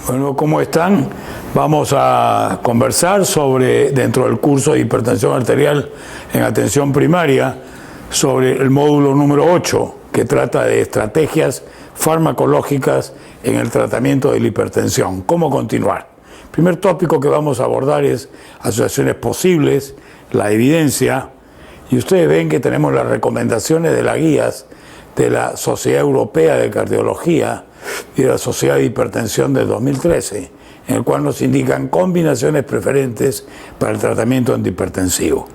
Bueno, ¿cómo están? Vamos a conversar sobre, dentro del curso de hipertensión arterial en atención primaria, sobre el módulo número 8, que trata de estrategias farmacológicas en el tratamiento de la hipertensión. ¿Cómo continuar? El primer tópico que vamos a abordar es asociaciones posibles, la evidencia, y ustedes ven que tenemos las recomendaciones de las guías de la Sociedad Europea de Cardiología y de la Sociedad de Hipertensión del 2013, en el cual nos indican combinaciones preferentes para el tratamiento antihipertensivo.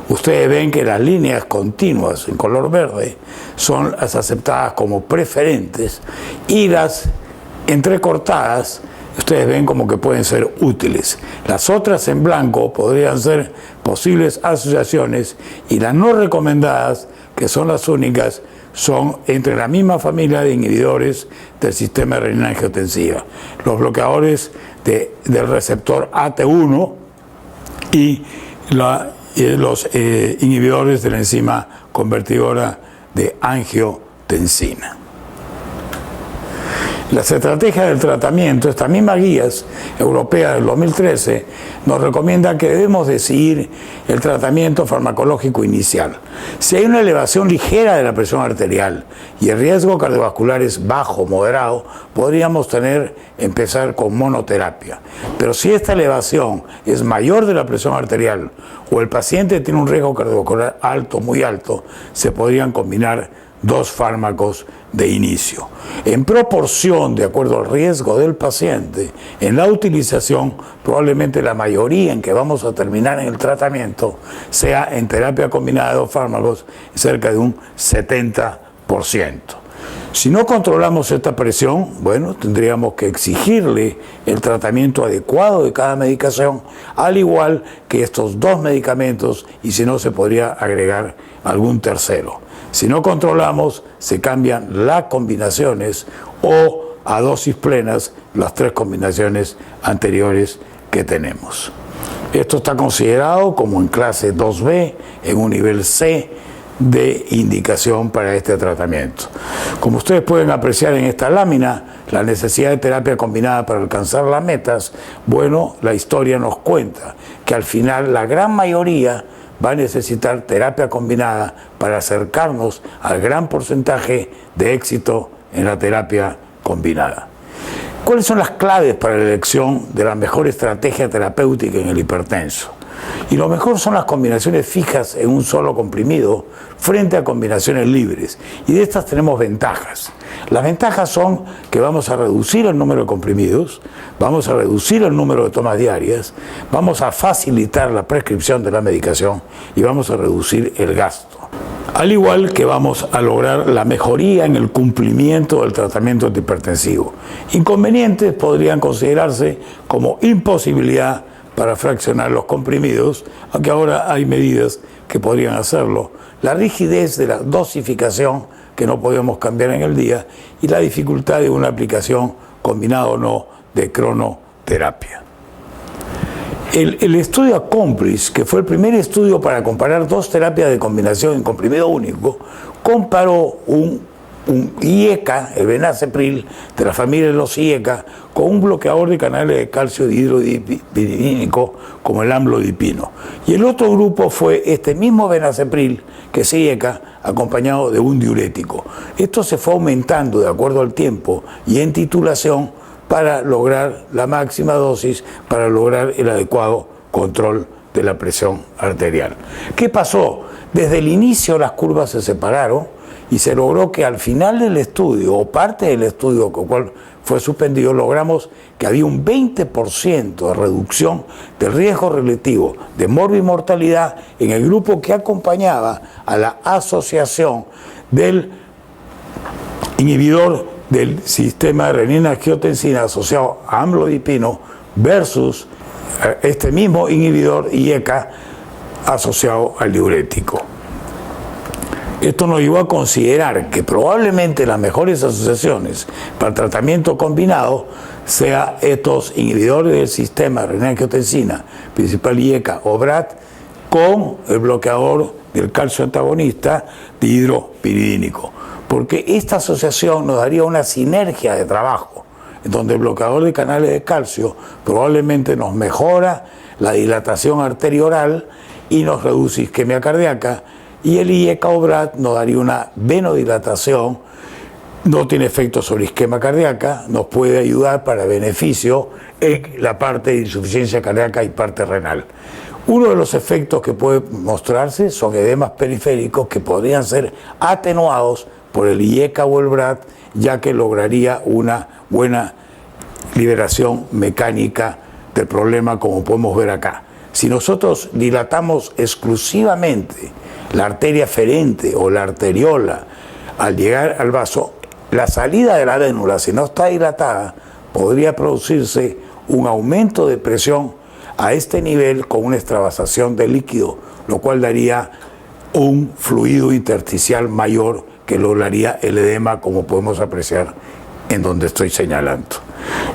Ustedes ven que las líneas continuas en color verde son las aceptadas como preferentes y las entrecortadas ustedes ven como que pueden ser útiles. Las otras en blanco podrían ser posibles asociaciones y las no recomendadas, que son las únicas, son entre la misma familia de inhibidores del sistema de renina-angiotensina, los bloqueadores del receptor AT1 y los inhibidores de la enzima convertidora de angiotensina. Las estrategias del tratamiento, estas mismas guías europeas del 2013, nos recomiendan que debemos decidir el tratamiento farmacológico inicial. Si hay una elevación ligera de la presión arterial y el riesgo cardiovascular es bajo o moderado, podríamos empezar con monoterapia. Pero si esta elevación es mayor de la presión arterial o el paciente tiene un riesgo cardiovascular alto, muy alto, se podrían combinar dos fármacos de inicio. En proporción, de acuerdo al riesgo del paciente, en la utilización, probablemente la mayoría en que vamos a terminar en el tratamiento sea en terapia combinada de dos fármacos, cerca de un 70%. Si no controlamos esta presión, bueno, tendríamos que exigirle el tratamiento adecuado de cada medicación, al igual que estos dos medicamentos, y si no, se podría agregar algún tercero. Si no controlamos, se cambian las combinaciones o a dosis plenas las tres combinaciones anteriores que tenemos. Esto está considerado como en clase 2B, en un nivel C de indicación para este tratamiento. Como ustedes pueden apreciar en esta lámina, la necesidad de terapia combinada para alcanzar las metas, bueno, la historia nos cuenta que al final la gran mayoría va a necesitar terapia combinada para acercarnos al gran porcentaje de éxito en la terapia combinada. ¿Cuáles son las claves para la elección de la mejor estrategia terapéutica en el hipertenso? Y lo mejor son las combinaciones fijas en un solo comprimido frente a combinaciones libres. Y de estas tenemos ventajas. Las ventajas son que vamos a reducir el número de comprimidos, vamos a reducir el número de tomas diarias, vamos a facilitar la prescripción de la medicación y vamos a reducir el gasto. Al igual que vamos a lograr la mejoría en el cumplimiento del tratamiento antihipertensivo. Inconvenientes podrían considerarse como imposibilidad para fraccionar los comprimidos, aunque ahora hay medidas que podrían hacerlo, la rigidez de la dosificación que no podemos cambiar en el día y la dificultad de una aplicación combinada o no de cronoterapia. El estudio ACCOMPLISH, que fue el primer estudio para comparar dos terapias de combinación en comprimido único, comparó un IECA, el benacepril, de la familia de los IECA, con un bloqueador de canales de calcio dihidropiridínico como el amlodipino. Y el otro grupo fue este mismo benacepril, que es IECA, acompañado de un diurético. Esto se fue aumentando de acuerdo al tiempo y en titulación para lograr la máxima dosis, para lograr el adecuado control de la presión arterial. ¿Qué pasó? Desde el inicio las curvas se separaron y se logró que al final del estudio, o parte del estudio, con el cual fue suspendido, logramos que había un 20% de reducción del riesgo relativo de morbimortalidad en el grupo que acompañaba a la asociación del inhibidor del sistema de renina-angiotensina asociado a amlodipino versus este mismo inhibidor IECA asociado al diurético. Esto nos llevó a considerar que probablemente las mejores asociaciones para el tratamiento combinado sean estos inhibidores del sistema de renina-angiotensina, principal IECA o BRAT, con el bloqueador del calcio antagonista dihidropiridínico, porque esta asociación nos daría una sinergia de trabajo donde el bloqueador de canales de calcio probablemente nos mejora la dilatación arterioral y nos reduce isquemia cardíaca, y el IECA o BRAD nos daría una venodilatación, no tiene efecto sobre isquemia cardíaca, nos puede ayudar para beneficio en la parte de insuficiencia cardíaca y parte renal. Uno de los efectos que puede mostrarse son edemas periféricos que podrían ser atenuados por el IECA o el BRAD, ya que lograría una buena liberación mecánica del problema, como podemos ver acá. Si nosotros dilatamos exclusivamente la arteria ferente o la arteriola al llegar al vaso, la salida de la vénula, si no está dilatada, podría producirse un aumento de presión a este nivel con una extravasación de líquido, lo cual daría un fluido intersticial mayor que lograría el edema, como podemos apreciar en donde estoy señalando.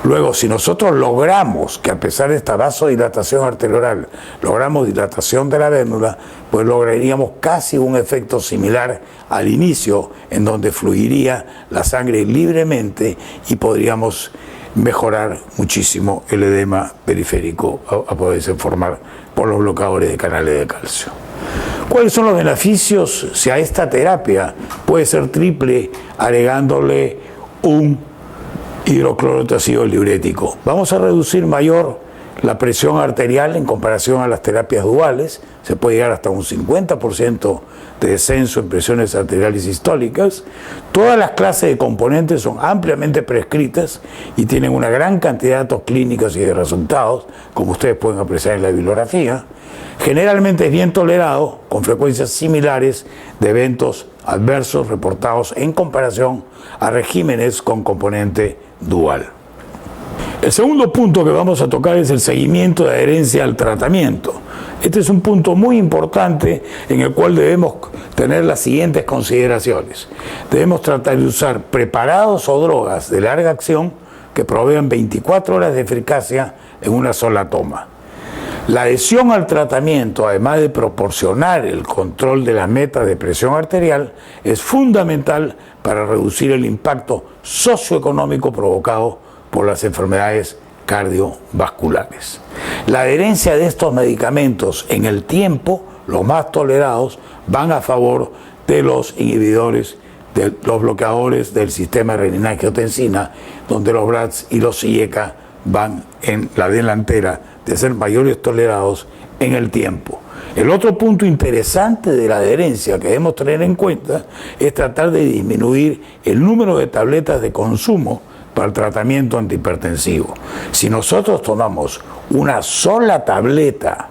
Luego, si nosotros logramos que, a pesar de esta vasodilatación arterioral, logramos dilatación de la vénula, pues lograríamos casi un efecto similar al inicio, en donde fluiría la sangre libremente y podríamos mejorar muchísimo el edema periférico a poderse formar por los bloqueadores de canales de calcio. ¿Cuáles son los beneficios si a esta terapia puede ser triple agregándole un hidroclorotiazida diurético? Vamos a reducir mayor la presión arterial en comparación a las terapias duales. Se puede llegar hasta un 50% de descenso en presiones arteriales sistólicas. Todas las clases de componentes son ampliamente prescritas y tienen una gran cantidad de datos clínicos y de resultados, como ustedes pueden apreciar en la bibliografía. Generalmente es bien tolerado, con frecuencias similares de eventos adversos reportados en comparación a regímenes con componente dual. El segundo punto que vamos a tocar es el seguimiento de adherencia al tratamiento. Este es un punto muy importante en el cual debemos tener las siguientes consideraciones. Debemos tratar de usar preparados o drogas de larga acción que provean 24 horas de eficacia en una sola toma. La adhesión al tratamiento, además de proporcionar el control de las metas de presión arterial, es fundamental para reducir el impacto socioeconómico provocado por las enfermedades cardiovasculares. La adherencia de estos medicamentos en el tiempo, los más tolerados, van a favor de los inhibidores, de los bloqueadores del sistema renina-angiotensina, donde los BRADs y los IECA van en la delantera de ser mayores tolerados en el tiempo. El otro punto interesante de la adherencia que debemos tener en cuenta es tratar de disminuir el número de tabletas de consumo para el tratamiento antihipertensivo. Si nosotros tomamos una sola tableta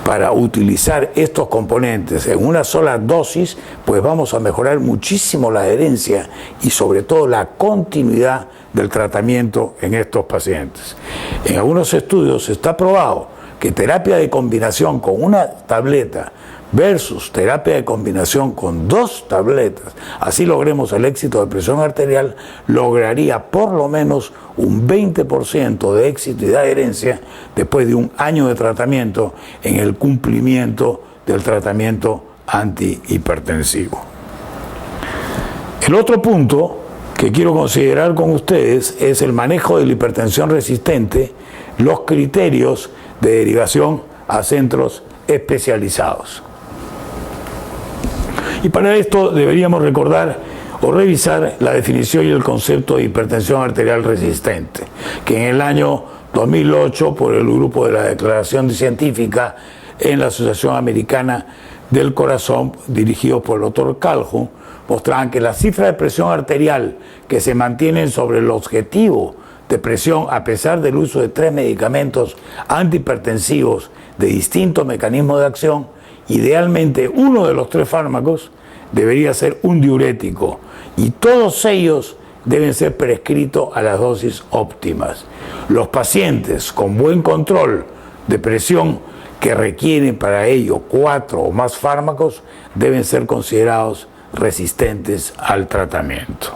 para utilizar estos componentes en una sola dosis, pues vamos a mejorar muchísimo la adherencia y sobre todo la continuidad del tratamiento en estos pacientes. En algunos estudios está probado que terapia de combinación con una tableta versus terapia de combinación con 2 tabletas, así logremos el éxito de presión arterial, lograría por lo menos un 20% de éxito y de adherencia después de un año de tratamiento en el cumplimiento del tratamiento antihipertensivo. El otro punto que quiero considerar con ustedes es el manejo de la hipertensión resistente, los criterios de derivación a centros especializados. Y para esto deberíamos recordar o revisar la definición y el concepto de hipertensión arterial resistente, que en el año 2008, por el grupo de la Declaración Científica en la Asociación Americana del Corazón, dirigido por el Dr. Calhoun, mostraban que la cifra de presión arterial que se mantienen sobre el objetivo de presión a pesar del uso de 3 medicamentos antihipertensivos de distintos mecanismos de acción, idealmente uno de los 3 fármacos debería ser un diurético y todos ellos deben ser prescritos a las dosis óptimas. Los pacientes con buen control de presión que requieren para ello 4 o más fármacos deben ser considerados resistentes al tratamiento.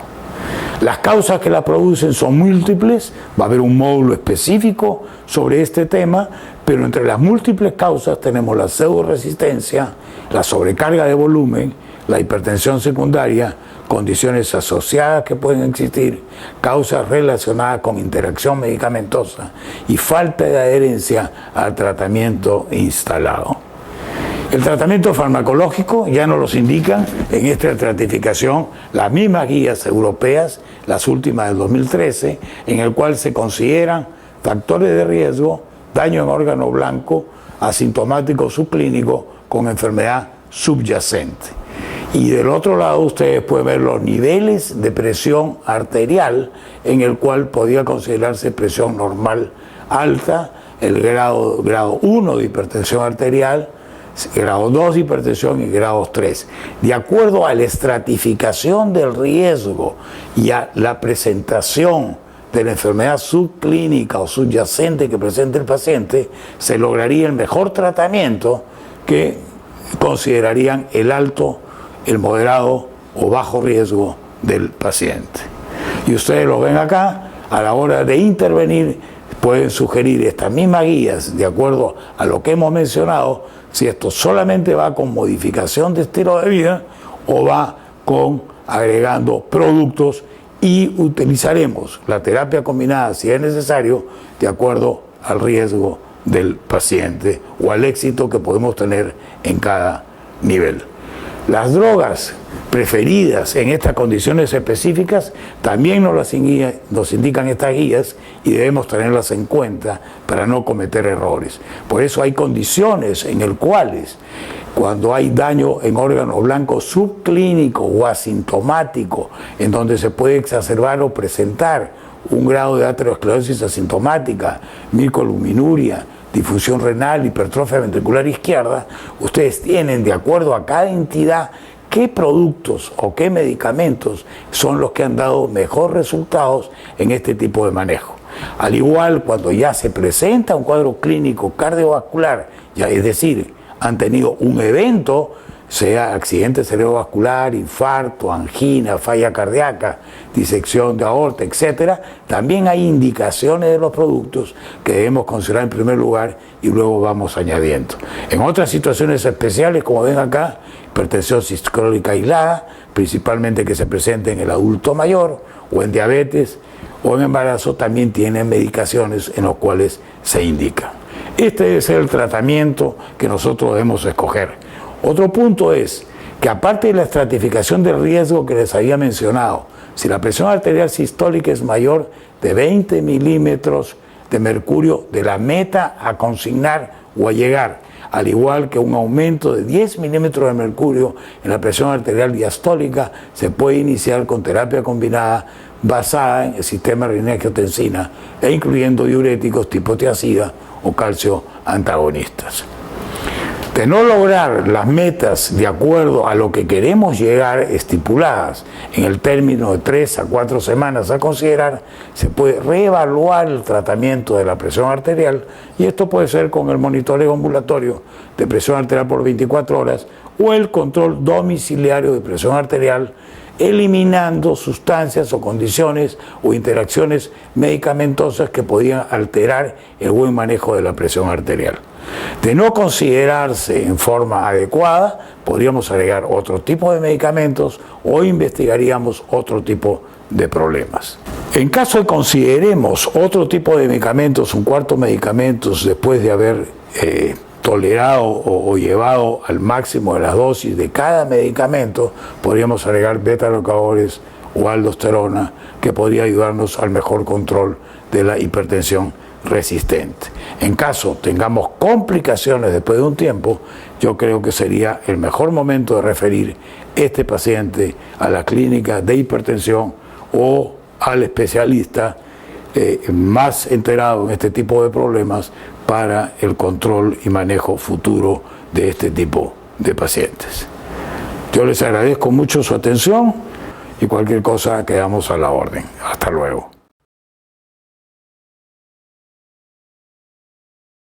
Las causas que la producen son múltiples, va a haber un módulo específico sobre este tema, pero entre las múltiples causas tenemos la pseudoresistencia, la sobrecarga de volumen, la hipertensión secundaria, condiciones asociadas que pueden existir, causas relacionadas con interacción medicamentosa y falta de adherencia al tratamiento instalado. El tratamiento farmacológico ya nos los indican en esta estratificación las mismas guías europeas, las últimas del 2013, en el cual se consideran factores de riesgo, daño en órgano blanco, asintomático subclínico con enfermedad subyacente. Y del otro lado ustedes pueden ver los niveles de presión arterial, en el cual podría considerarse presión normal alta, el grado 1 de hipertensión arterial, grado 2 de hipertensión y grado 3. De acuerdo a la estratificación del riesgo y a la presentación de la enfermedad subclínica o subyacente que presente el paciente, se lograría el mejor tratamiento que considerarían el alto, el moderado o bajo riesgo del paciente. Y ustedes lo ven acá, a la hora de intervenir pueden sugerir estas mismas guías de acuerdo a lo que hemos mencionado, si esto solamente va con modificación de estilo de vida o va con agregando productos, y utilizaremos la terapia combinada si es necesario de acuerdo al riesgo del paciente o al éxito que podemos tener en cada nivel. Las drogas preferidas en estas condiciones específicas también nos indican estas guías y debemos tenerlas en cuenta para no cometer errores. Por eso hay condiciones en las cuales cuando hay daño en órgano blanco subclínico o asintomático, en donde se puede exacerbar o presentar un grado de aterosclerosis asintomática, micoluminuria, difusión renal, hipertrofia ventricular izquierda, ustedes tienen, de acuerdo a cada entidad, qué productos o qué medicamentos son los que han dado mejor resultados en este tipo de manejo. Al igual, cuando ya se presenta un cuadro clínico cardiovascular, ya es decir, han tenido un evento, sea accidente cerebrovascular, infarto, angina, falla cardíaca, disección de aorta, etc., también hay indicaciones de los productos que debemos considerar en primer lugar y luego vamos añadiendo. En otras situaciones especiales, como ven acá, hipertensión sistólica aislada, principalmente que se presente en el adulto mayor o en diabetes o en embarazo, también tienen medicaciones en las cuales se indica. Este debe ser el tratamiento que nosotros debemos escoger. Otro punto es que aparte de la estratificación del riesgo que les había mencionado, si la presión arterial sistólica es mayor de 20 milímetros de mercurio de la meta a consignar o a llegar, al igual que un aumento de 10 milímetros de mercurio en la presión arterial diastólica, se puede iniciar con terapia combinada basada en el sistema renina-angiotensina e incluyendo diuréticos tipo tiazida o calcio antagonistas. De no lograr las metas de acuerdo a lo que queremos llegar estipuladas en el término de 3 a 4 semanas a considerar, se puede reevaluar el tratamiento de la presión arterial, y esto puede ser con el monitoreo ambulatorio de presión arterial por 24 horas o el control domiciliario de presión arterial, eliminando sustancias o condiciones o interacciones medicamentosas que podían alterar el buen manejo de la presión arterial. De no considerarse en forma adecuada, podríamos agregar otro tipo de medicamentos o investigaríamos otro tipo de problemas. En caso de consideremos otro tipo de medicamentos, un cuarto medicamento, después de haber tolerado o llevado al máximo de las dosis de cada medicamento, podríamos agregar beta-bloqueadores o aldosterona, que podría ayudarnos al mejor control de la hipertensión resistente. En caso tengamos complicaciones después de un tiempo, yo creo que sería el mejor momento de referir este paciente a la clínica de hipertensión o al especialista más enterado en este tipo de problemas para el control y manejo futuro de este tipo de pacientes. Yo les agradezco mucho su atención y cualquier cosa quedamos a la orden. Hasta luego.